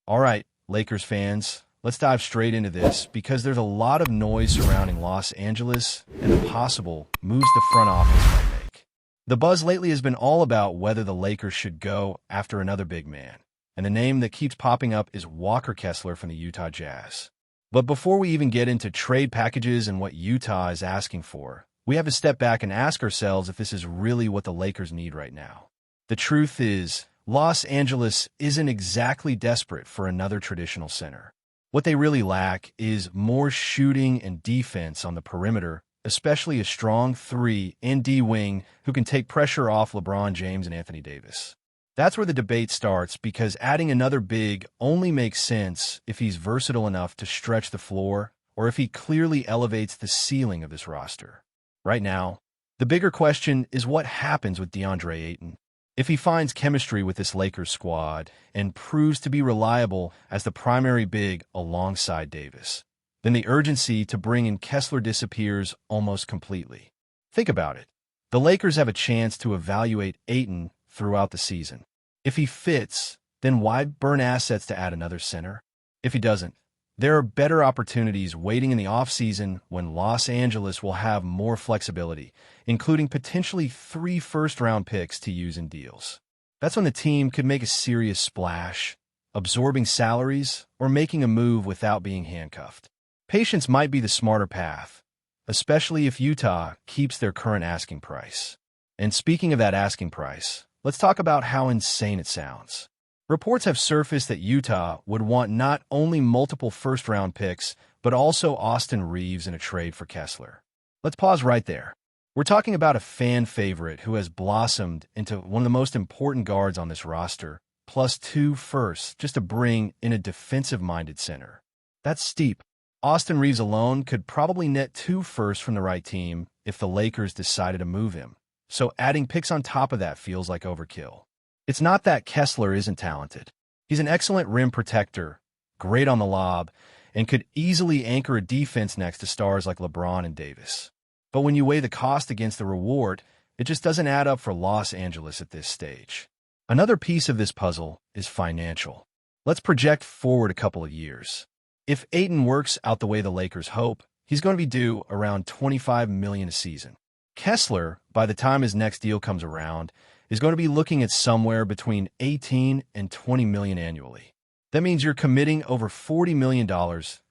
All right, Lakers fans, let's dive straight into this because there's a lot of noise surrounding Los Angeles and the possible moves the front office might make. The buzz lately has been all about whether the Lakers should go after another big man, and the name that keeps popping up is Walker Kessler from the Utah Jazz. But before we even get into trade packages and what Utah is asking for, we have to step back and ask ourselves if this is really what the Lakers need right now. The truth is, Los Angeles isn't exactly desperate for another traditional center. What they really lack is more shooting and defense on the perimeter, especially a strong 3 and D wing who can take pressure off LeBron James and Anthony Davis. That's where the debate starts because adding another big only makes sense if he's versatile enough to stretch the floor or if he clearly elevates the ceiling of this roster. Right now, the bigger question is what happens with DeAndre Ayton. If he finds chemistry with this Lakers squad and proves to be reliable as the primary big alongside Davis, then the urgency to bring in Kessler disappears almost completely. Think about it. The Lakers have a chance to evaluate Ayton throughout the season. If he fits, then why burn assets to add another center? If he doesn't, there are better opportunities waiting in the offseason when Los Angeles will have more flexibility, including potentially 3 first-round picks to use in deals. That's when the team could make a serious splash, absorbing salaries or making a move without being handcuffed. Patience might be the smarter path, especially if Utah keeps their current asking price. And speaking of that asking price, let's talk about how insane it sounds. Reports have surfaced that Utah would want not only multiple first-round picks, but also Austin Reeves in a trade for Kessler. Let's pause right there. We're talking about a fan favorite who has blossomed into one of the most important guards on this roster, plus 2 firsts just to bring in a defensive-minded center. That's steep. Austin Reeves alone could probably net 2 firsts from the right team if the Lakers decided to move him. So adding picks on top of that feels like overkill. It's not that Kessler isn't talented. He's an excellent rim protector, great on the lob, and could easily anchor a defense next to stars like LeBron and Davis. But when you weigh the cost against the reward, it just doesn't add up for Los Angeles at this stage. Another piece of this puzzle is financial. Let's project forward a couple of years. If Ayton works out the way the Lakers hope, he's going to be due around $25 million a season. Kessler, by the time his next deal comes around, is going to be looking at somewhere between $18 and $20 million annually. That means you're committing over $40 million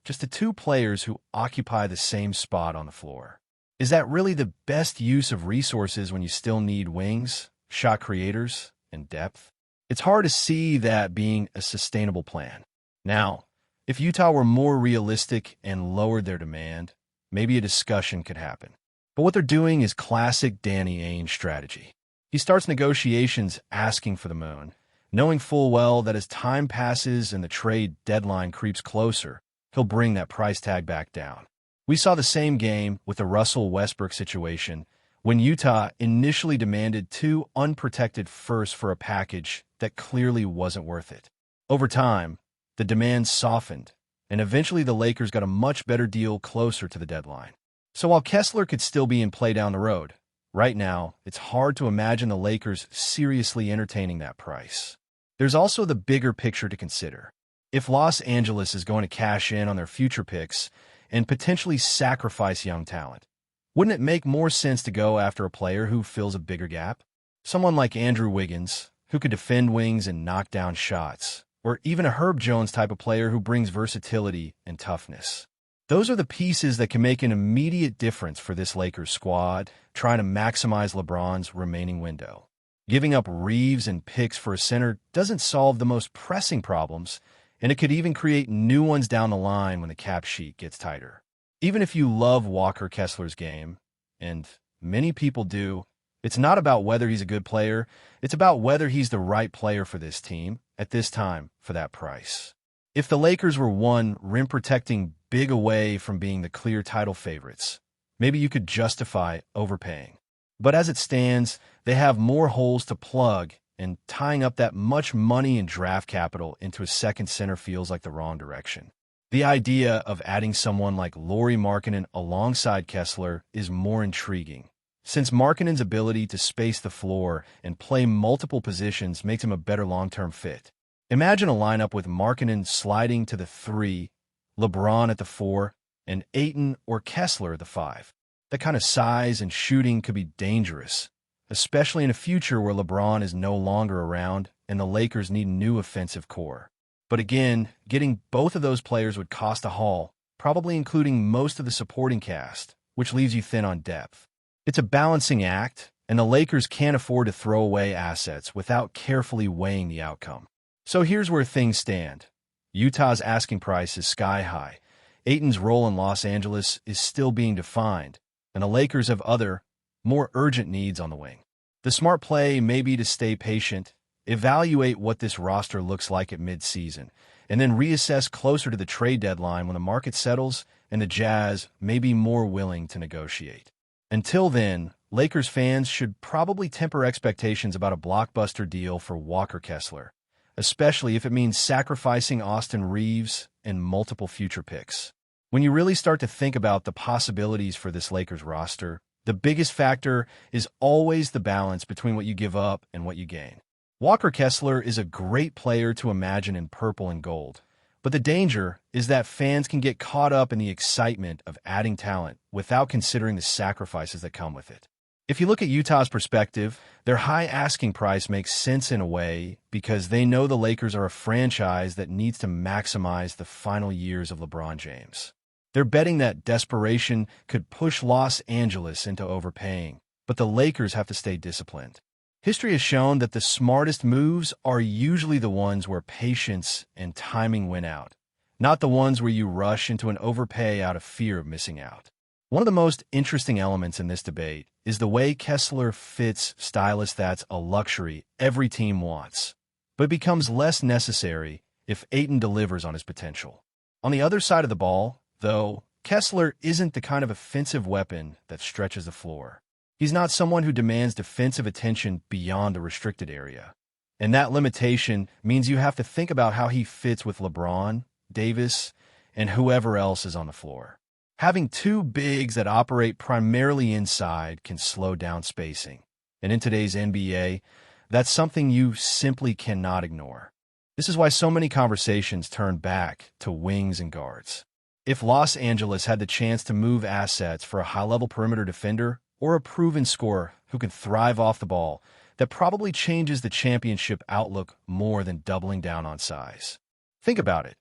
just to 2 players who occupy the same spot on the floor. Is that really the best use of resources when you still need wings, shot creators, and depth? It's hard to see that being a sustainable plan. Now, if Utah were more realistic and lowered their demand, maybe a discussion could happen. But what they're doing is classic Danny Ainge strategy. He starts negotiations asking for the moon, knowing full well that as time passes and the trade deadline creeps closer, he'll bring that price tag back down. We saw the same game with the Russell Westbrook situation when Utah initially demanded 2 unprotected firsts for a package that clearly wasn't worth it. Over time, the demand softened, and eventually the Lakers got a much better deal closer to the deadline. So while Kessler could still be in play down the road, right now, it's hard to imagine the Lakers seriously entertaining that price. There's also the bigger picture to consider. If Los Angeles is going to cash in on their future picks and potentially sacrifice young talent, wouldn't it make more sense to go after a player who fills a bigger gap? Someone like Andrew Wiggins, who could defend wings and knock down shots, or even a Herb Jones type of player who brings versatility and toughness. Those are the pieces that can make an immediate difference for this Lakers squad, trying to maximize LeBron's remaining window. Giving up Reeves and picks for a center doesn't solve the most pressing problems, and it could even create new ones down the line when the cap sheet gets tighter. Even if you love Walker Kessler's game, and many people do, it's not about whether he's a good player, it's about whether he's the right player for this team at this time for that price. If the Lakers were one rim-protecting big away from being the clear title favorites, maybe you could justify overpaying. But as it stands, they have more holes to plug, and tying up that much money and draft capital into a second center feels like the wrong direction. The idea of adding someone like Lauri Markkanen alongside Kessler is more intriguing, since Markkanen's ability to space the floor and play multiple positions makes him a better long-term fit. Imagine a lineup with Markkanen sliding to the 3, LeBron at the 4, and Ayton or Kessler at the 5. That kind of size and shooting could be dangerous, especially in a future where LeBron is no longer around and the Lakers need a new offensive core. But again, getting both of those players would cost a haul, probably including most of the supporting cast, which leaves you thin on depth. It's a balancing act, and the Lakers can't afford to throw away assets without carefully weighing the outcome. So here's where things stand. Utah's asking price is sky high. Ayton's role in Los Angeles is still being defined, and the Lakers have other, more urgent needs on the wing. The smart play may be to stay patient, evaluate what this roster looks like at midseason, and then reassess closer to the trade deadline when the market settles and the Jazz may be more willing to negotiate. Until then, Lakers fans should probably temper expectations about a blockbuster deal for Walker Kessler, especially if it means sacrificing Austin Reeves and multiple future picks. When you really start to think about the possibilities for this Lakers roster, the biggest factor is always the balance between what you give up and what you gain. Walker Kessler is a great player to imagine in purple and gold, but the danger is that fans can get caught up in the excitement of adding talent without considering the sacrifices that come with it. If you look at Utah's perspective, their high asking price makes sense in a way because they know the Lakers are a franchise that needs to maximize the final years of LeBron James. They're betting that desperation could push Los Angeles into overpaying, but the Lakers have to stay disciplined. History has shown that the smartest moves are usually the ones where patience and timing win out, not the ones where you rush into an overpay out of fear of missing out. One of the most interesting elements in this debate is the way Kessler fits stylist that's a luxury every team wants, but becomes less necessary if Ayton delivers on his potential. On the other side of the ball, though, Kessler isn't the kind of offensive weapon that stretches the floor. He's not someone who demands defensive attention beyond the restricted area. And that limitation means you have to think about how he fits with LeBron, Davis, and whoever else is on the floor. Having two bigs that operate primarily inside can slow down spacing. And in today's NBA, that's something you simply cannot ignore. This is why so many conversations turn back to wings and guards. If Los Angeles had the chance to move assets for a high-level perimeter defender or a proven scorer who can thrive off the ball, that probably changes the championship outlook more than doubling down on size. Think about it.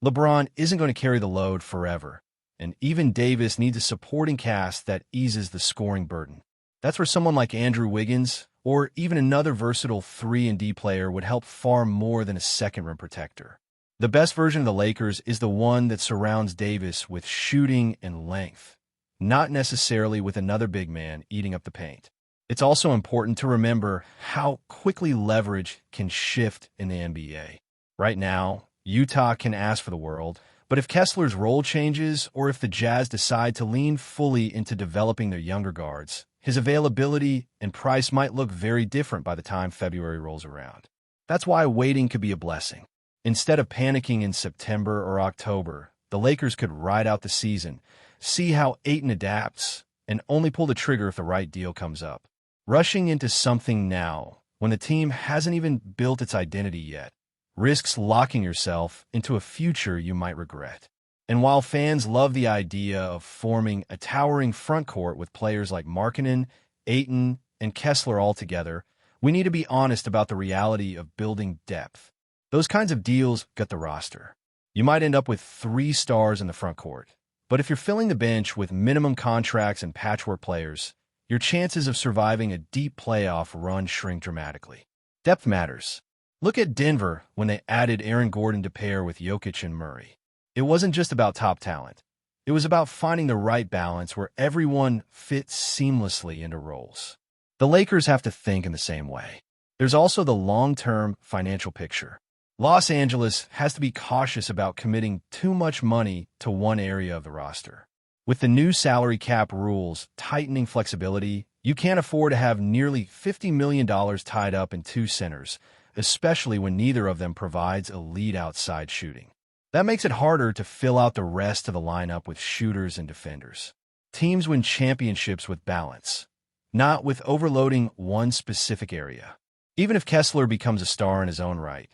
LeBron isn't going to carry the load forever, and even Davis needs a supporting cast that eases the scoring burden. That's where someone like Andrew Wiggins or even another versatile 3-and-D player would help far more than a second rim protector. The best version of the Lakers is the one that surrounds Davis with shooting and length, not necessarily with another big man eating up the paint. It's also important to remember how quickly leverage can shift in the NBA. Right now, Utah can ask for the world, but if Kessler's role changes or if the Jazz decide to lean fully into developing their younger guards, his availability and price might look very different by the time February rolls around. That's why waiting could be a blessing. Instead of panicking in September or October, the Lakers could ride out the season, see how Ayton adapts, and only pull the trigger if the right deal comes up. Rushing into something now, when the team hasn't even built its identity yet, risks locking yourself into a future you might regret. And while fans love the idea of forming a towering front court with players like Markkanen, Ayton, and Kessler all together, we need to be honest about the reality of building depth. Those kinds of deals gut the roster. You might end up with 3 stars in the front court, but if you're filling the bench with minimum contracts and patchwork players, your chances of surviving a deep playoff run shrink dramatically. Depth matters. Look at Denver when they added Aaron Gordon to pair with Jokic and Murray. It wasn't just about top talent. It was about finding the right balance where everyone fits seamlessly into roles. The Lakers have to think in the same way. There's also the long-term financial picture. Los Angeles has to be cautious about committing too much money to one area of the roster. With the new salary cap rules tightening flexibility, you can't afford to have nearly $50 million tied up in 2 centers, especially when neither of them provides elite outside shooting. That makes it harder to fill out the rest of the lineup with shooters and defenders. Teams win championships with balance, not with overloading one specific area. Even if Kessler becomes a star in his own right,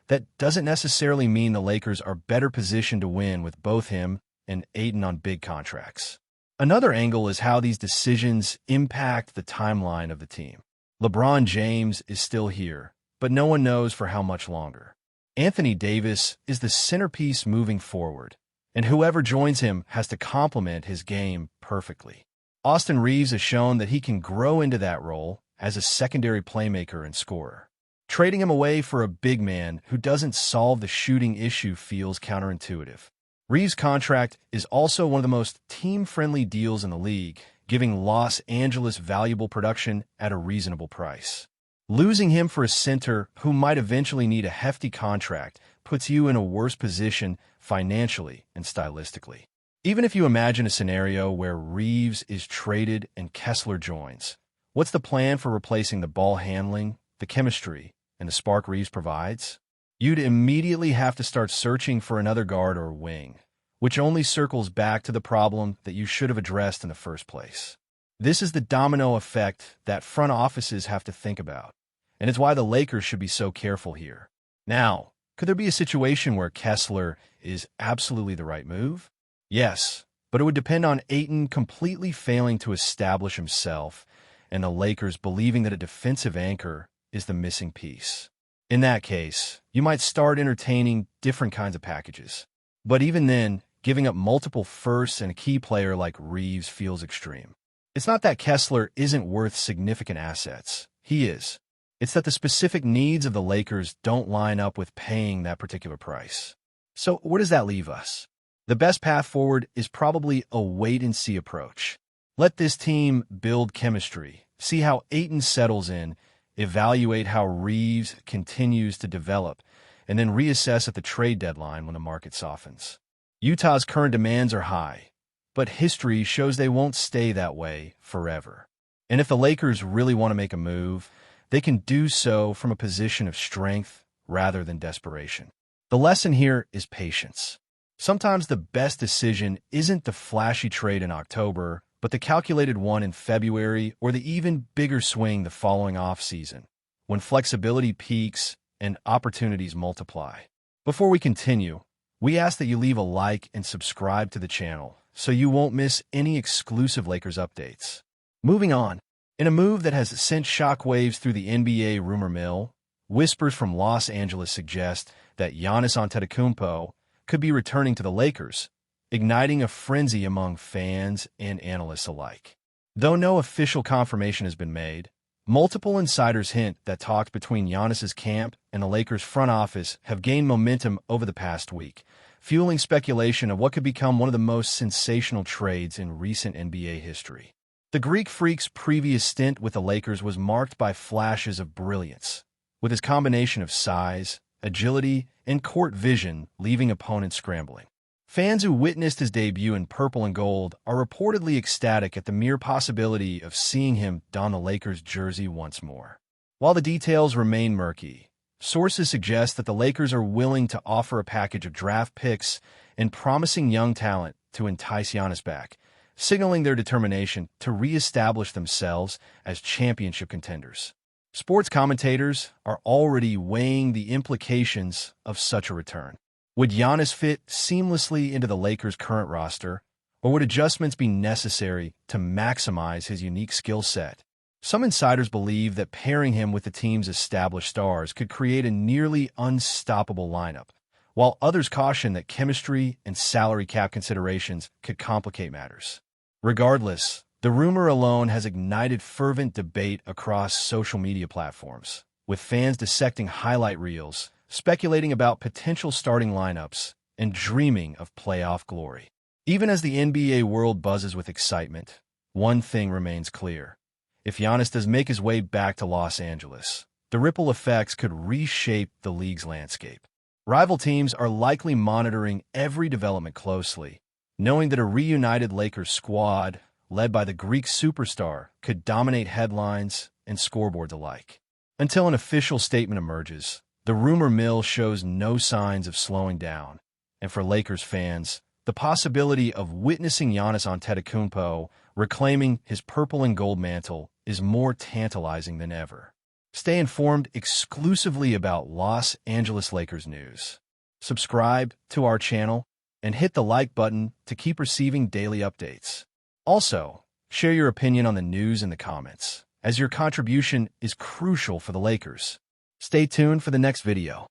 that doesn't necessarily mean the Lakers are better positioned to win with both him and Ayton on big contracts. Another angle is how these decisions impact the timeline of the team. LeBron James is still here, but no one knows for how much longer. Anthony Davis is the centerpiece moving forward, and whoever joins him has to complement his game perfectly. Austin Reaves has shown that he can grow into that role as a secondary playmaker and scorer. Trading him away for a big man who doesn't solve the shooting issue feels counterintuitive. Reaves' contract is also one of the most team-friendly deals in the league, giving Los Angeles valuable production at a reasonable price. Losing him for a center who might eventually need a hefty contract puts you in a worse position financially and stylistically. Even if you imagine a scenario where Reaves is traded and Kessler joins, what's the plan for replacing the ball handling, the chemistry, and the spark Reaves provides? You'd immediately have to start searching for another guard or wing, which only circles back to the problem that you should have addressed in the first place. This is the domino effect that front offices have to think about, and it's why the Lakers should be so careful here. Now, could there be a situation where Kessler is absolutely the right move? Yes, but it would depend on Ayton completely failing to establish himself and the Lakers believing that a defensive anchor is the missing piece. In that case, you might start entertaining different kinds of packages. But even then, giving up multiple firsts and a key player like Reaves feels extreme. It's not that Kessler isn't worth significant assets. He is. It's that the specific needs of the Lakers don't line up with paying that particular price. So where does that leave us? The best path forward is probably a wait-and-see approach. Let this team build chemistry, see how Ayton settles in, evaluate how Reaves continues to develop, and then reassess at the trade deadline when the market softens. Utah's current demands are high, but history shows they won't stay that way forever. And if the Lakers really want to make a move, they can do so from a position of strength rather than desperation. The lesson here is patience. Sometimes the best decision isn't the flashy trade in October, but the calculated one in February or the even bigger swing the following off-season, when flexibility peaks and opportunities multiply. Before we continue, we ask that you leave a like and subscribe to the channel so you won't miss any exclusive Lakers updates. Moving on, in a move that has sent shockwaves through the NBA rumor mill, whispers from Los Angeles suggest that Giannis Antetokounmpo could be returning to the Lakers, igniting a frenzy among fans and analysts alike. Though no official confirmation has been made, multiple insiders hint that talks between Giannis's camp and the Lakers front office have gained momentum over the past week, fueling speculation of what could become one of the most sensational trades in recent NBA history. The Greek Freak's previous stint with the Lakers was marked by flashes of brilliance, with his combination of size, agility, and court vision leaving opponents scrambling. Fans who witnessed his debut in purple and gold are reportedly ecstatic at the mere possibility of seeing him don the Lakers jersey once more. While the details remain murky, sources suggest that the Lakers are willing to offer a package of draft picks and promising young talent to entice Giannis back, signaling their determination to reestablish themselves as championship contenders. Sports commentators are already weighing the implications of such a return. Would Giannis fit seamlessly into the Lakers' current roster, or would adjustments be necessary to maximize his unique skill set? Some insiders believe that pairing him with the team's established stars could create a nearly unstoppable lineup, while others caution that chemistry and salary cap considerations could complicate matters. Regardless, the rumor alone has ignited fervent debate across social media platforms, with fans dissecting highlight reels, speculating about potential starting lineups, and dreaming of playoff glory. Even as the NBA world buzzes with excitement, one thing remains clear. If Giannis does make his way back to Los Angeles, the ripple effects could reshape the league's landscape. Rival teams are likely monitoring every development closely, knowing that a reunited Lakers squad, led by the Greek superstar, could dominate headlines and scoreboards alike. Until an official statement emerges, the rumor mill shows no signs of slowing down, and for Lakers fans, the possibility of witnessing Giannis Antetokounmpo reclaiming his purple and gold mantle is more tantalizing than ever. Stay informed exclusively about Los Angeles Lakers news. Subscribe to our channel and hit the like button to keep receiving daily updates. Also, share your opinion on the news in the comments, as your contribution is crucial for the Lakers. Stay tuned for the next video.